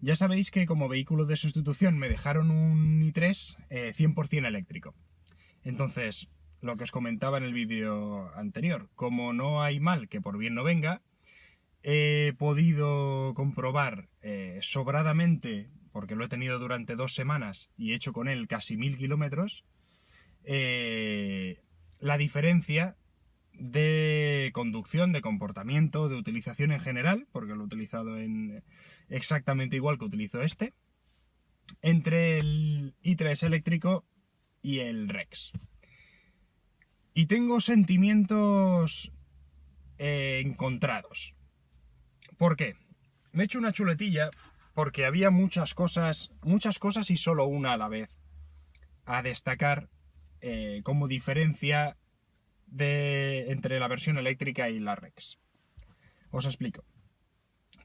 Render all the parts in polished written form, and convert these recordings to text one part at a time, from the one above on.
Ya sabéis que como vehículo de sustitución me dejaron un i3 100% eléctrico. Entonces, lo que os comentaba en el vídeo anterior, como no hay mal que por bien no venga, he podido comprobar sobradamente, porque lo he tenido durante 2 semanas y he hecho con él casi 1000 kilómetros, la diferencia de conducción, de comportamiento, de utilización en general, porque lo he utilizado en exactamente igual que utilizo este, entre el i3 eléctrico y el Rex. Y tengo sentimientos encontrados. ¿Por qué? Me he hecho una chuletilla porque había muchas cosas y solo una a la vez a destacar como diferencia entre la versión eléctrica y la Rex. Os explico.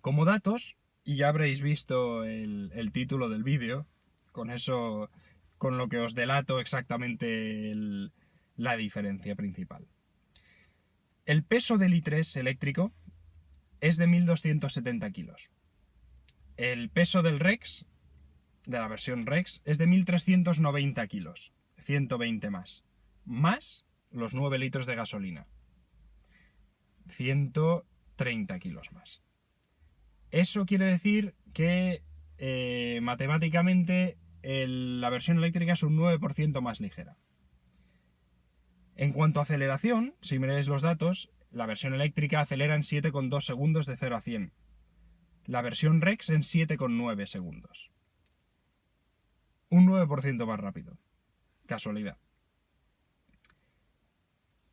Como datos, y ya habréis visto el título del vídeo, con eso, con lo que os delato exactamente la diferencia principal. El peso del i3 eléctrico es de 1270 kilos. El peso del Rex, de la versión Rex, es de 1390 kilos, 120 más. Más los 9 litros de gasolina, 130 kilos más. Eso quiere decir que matemáticamente la versión eléctrica es un 9% más ligera. En cuanto a aceleración, si miráis los datos, la versión eléctrica acelera en 7,2 segundos de 0 a 100. La versión Rex en 7,9 segundos. Un 9% más rápido. Casualidad.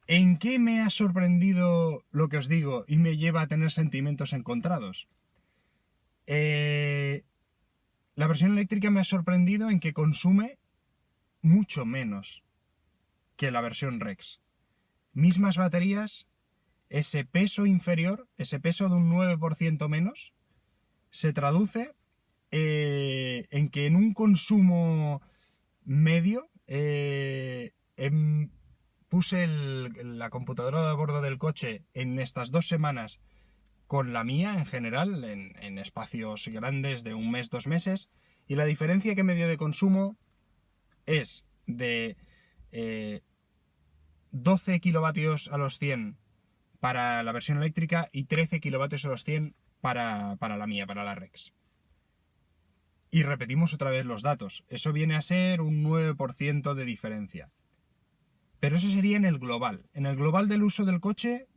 ¿En qué me ha sorprendido lo que os digo y me lleva a tener sentimientos encontrados? La versión eléctrica me ha sorprendido en que consume mucho menos que la versión Rex. Mismas baterías, ese peso inferior, ese peso de un 9% menos, se traduce en que en un consumo medio puse la computadora de bordo del coche en estas 2 semanas con la mía en general, en espacios grandes de un mes, 2 meses, y la diferencia que me dio de consumo es de 12 kilovatios a los 100 para la versión eléctrica y 13 kilovatios a los 100 para la mía, para la Rex. Y repetimos otra vez los datos. Eso viene a ser un 9% de diferencia. Pero eso sería en el global. En el global del uso del coche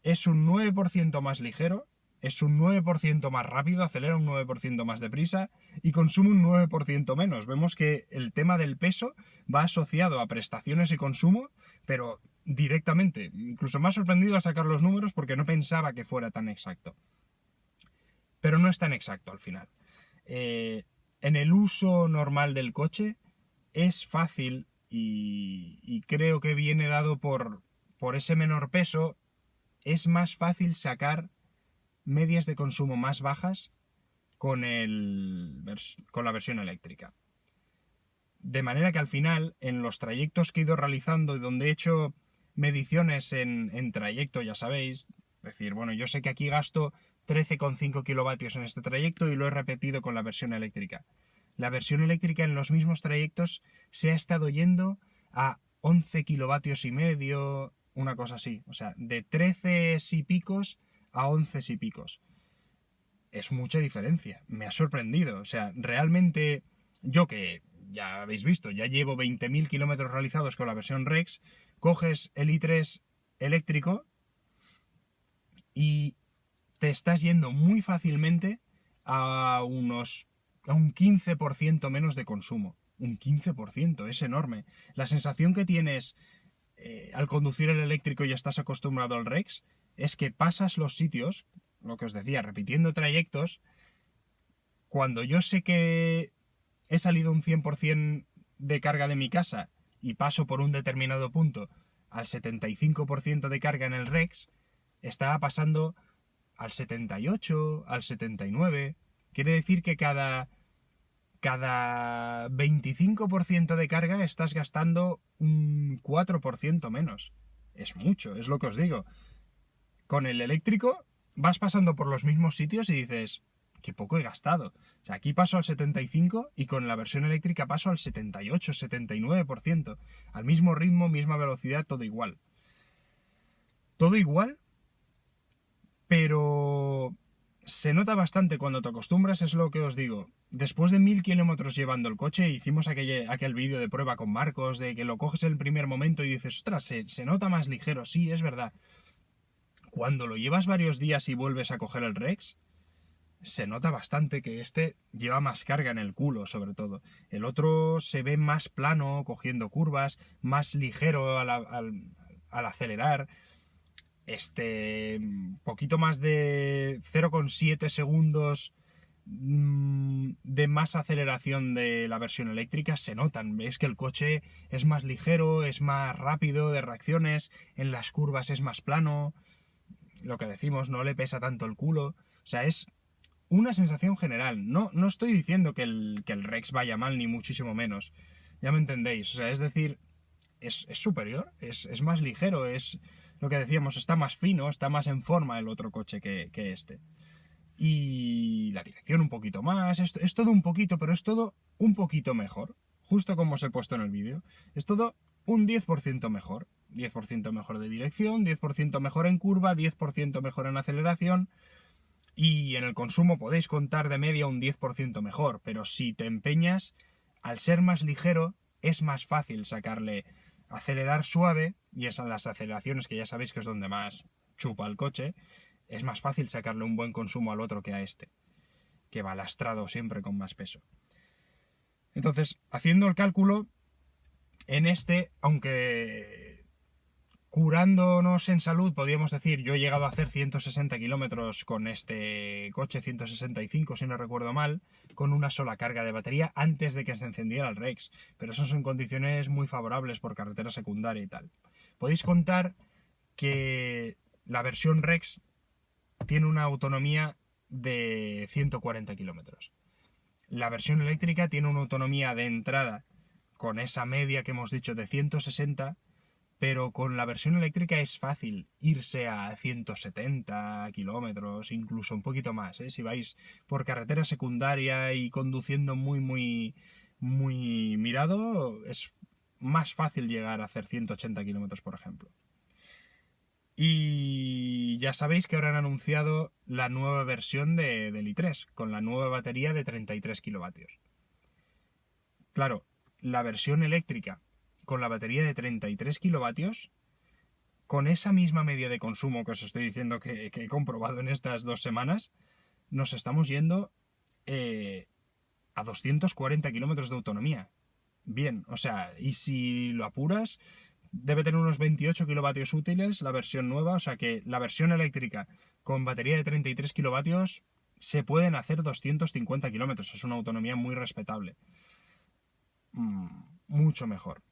es un 9% más ligero, es un 9% más rápido, acelera un 9% más deprisa y consume un 9% menos. Vemos que el tema del peso va asociado a prestaciones y consumo, pero directamente. Incluso me ha sorprendido al sacar los números porque no pensaba que fuera tan exacto. Pero no es tan exacto al final. En el uso normal del coche es fácil y creo que viene dado por ese menor peso. Es más fácil sacar medias de consumo más bajas con la versión eléctrica. De manera que al final, en los trayectos que he ido realizando y donde he hecho mediciones en trayecto, ya sabéis, es decir, bueno, yo sé que aquí gasto 13,5 kilovatios en este trayecto y lo he repetido con la versión eléctrica. La versión eléctrica en los mismos trayectos se ha estado yendo a 11 kilovatios y medio, una cosa así. O sea, de 13 y picos a 11 y picos. Es mucha diferencia. Me ha sorprendido. O sea, realmente yo que ya habéis visto, ya llevo 20.000 kilómetros realizados con la versión Rex, coges el i3 eléctrico y te estás yendo muy fácilmente a un 15% menos de consumo. Un 15%, es enorme. La sensación que tienes al conducir el eléctrico y estás acostumbrado al Rex es que pasas los sitios, lo que os decía, repitiendo trayectos, cuando yo sé que he salido un 100% de carga de mi casa y paso por un determinado punto al 75% de carga en el Rex, estaba pasando al 78, al 79. Quiere decir que cada 25% de carga estás gastando un 4% menos. Es mucho, es lo que os digo. Con el eléctrico vas pasando por los mismos sitios y dices, que poco he gastado. O sea, aquí paso al 75% y con la versión eléctrica paso al 78, 79%. Al mismo ritmo, misma velocidad, todo igual. Todo igual, pero se nota bastante cuando te acostumbras, es lo que os digo. Después de 1000 kilómetros llevando el coche, hicimos aquel vídeo de prueba con Marcos, de que lo coges en el primer momento y dices, ostras, se nota más ligero. Sí, es verdad. Cuando lo llevas varios días y vuelves a coger el Rex, se nota bastante que este lleva más carga en el culo, sobre todo. El otro se ve más plano, cogiendo curvas, más ligero al acelerar. Poquito más de 0,7 segundos de más aceleración de la versión eléctrica se notan. Ves que el coche es más ligero, es más rápido de reacciones, en las curvas es más plano, lo que decimos, no le pesa tanto el culo. O sea, es una sensación general. No estoy diciendo que el Rex vaya mal, ni muchísimo menos. Ya me entendéis. O sea, es decir, es superior, es más ligero, es lo que decíamos, está más fino, está más en forma el otro coche que este. Y la dirección un poquito más, es todo un poquito, pero es todo un poquito mejor. Justo como os he puesto en el vídeo. Es todo un 10% mejor. 10% mejor de dirección, 10% mejor en curva, 10% mejor en aceleración. Y en el consumo podéis contar de media un 10% mejor. Pero si te empeñas, al ser más ligero, es más fácil sacarle acelerar suave. Y esas las aceleraciones que ya sabéis que es donde más chupa el coche. Es más fácil sacarle un buen consumo al otro que a este, que va lastrado siempre con más peso. Entonces, haciendo el cálculo, en este, aunque curándonos en salud, podríamos decir, yo he llegado a hacer 160 kilómetros con este coche, 165 si no recuerdo mal, con una sola carga de batería antes de que se encendiera el Rex. Pero eso son condiciones muy favorables por carretera secundaria y tal. Podéis contar que la versión Rex tiene una autonomía de 140 kilómetros. La versión eléctrica tiene una autonomía de entrada con esa media que hemos dicho de 160, pero con la versión eléctrica es fácil irse a 170 kilómetros, incluso un poquito más, ¿eh? Si vais por carretera secundaria y conduciendo muy mirado, es más fácil llegar a hacer 180 kilómetros, por ejemplo. Y ya sabéis que ahora han anunciado la nueva versión del i3, con la nueva batería de 33 kilovatios. Claro, la versión eléctrica con la batería de 33 kilovatios, con esa misma media de consumo que os estoy diciendo que he comprobado en estas 2 semanas, nos estamos yendo a 240 kilómetros de autonomía. Bien, o sea, y si lo apuras, debe tener unos 28 kilovatios útiles la versión nueva, o sea que la versión eléctrica con batería de 33 kilovatios se pueden hacer 250 kilómetros, es una autonomía muy respetable. Mucho mejor.